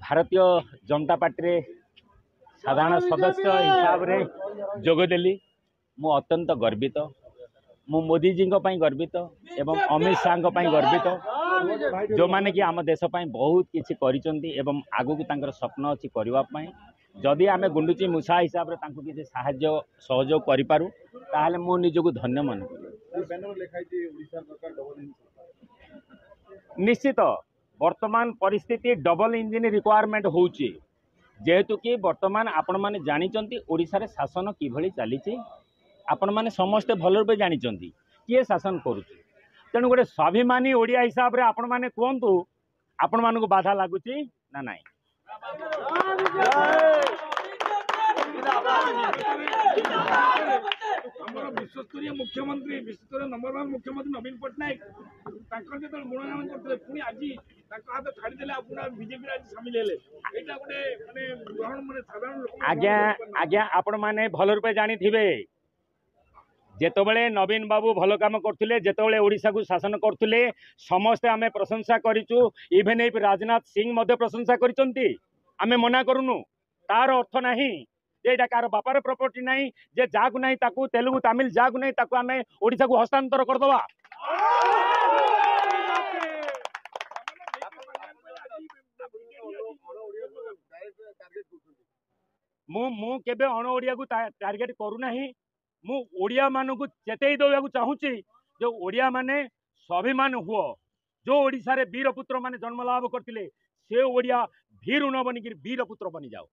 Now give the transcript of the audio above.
Bharatiya Janata party साधारण सदस्य हिसाब रे जोगदेली मु अत्यंत गर्वित। मु मोदी जी गर्वित एवं अमित शाह गर्वित जो माने कि आम देश बहुत किसी कर आगु की स्वप्न अच्छी करने। जदि आम गुंडुची मूषा हिसाब से किसी साहाय्य सहयोग करूँ ताहले मु निजको धन्य मन। निश्चित वर्तमान परिस्थिति डबल इंजिन रिक्वायरमेंट होची जेहेतु कि वर्तमान आपण माने जानिचंती ओडिसा रे शासन किभली चली आपण माने समस्ते भल रूपे जानिचंती किए शासन करुची। तेणु गोटे स्वाभिमानी ओडिया हिसाब रे आपण माने कहतु आपण मान को बाधा लगुची ना नाई। विश्वस्तरीय मुख्यमंत्री विश्वस्तरीय नंबर 1 मुख्यमंत्री नवीन पट्टनायक जो गुणगान करते पुणी आज हाथ छाड़देले बीजेपी आज सामिल हेले गोटे माने ग्रहण माने साधारण लोक। आज्ञा आज्ञा आपण माने भल रूपे जानी थिबे जेतबेले नवीन बाबू भल काम करथिले जेतबेले ओडिसा को शासन करथिले समस्ते आमे प्रशंसा करिचु। इवेन इफ राजनाथ सिंह मध्य प्रशंसा करिसंती आमे मना करूनु। तार अर्थ नाही जेटा कार बापार प्रॉपर्टी नहीं जे जाकु नहीं ताकू तेलुगु तमिल जाकु नहीं ताकू आमे ओडिसा को हस्तांतर करदवा। मु केबे अण ओडिया को टार्गेट करू नाही। मु ओडिया मानू चेतई देवाक चाहूँगी जो ओडिया माने स्वाभिमान हुओ। जो ओडिसा रे वीर पुत्र माने जन्म लाभ करथिले से ओडिया भीर न बनिक वीर पुत्र बनी जाओ।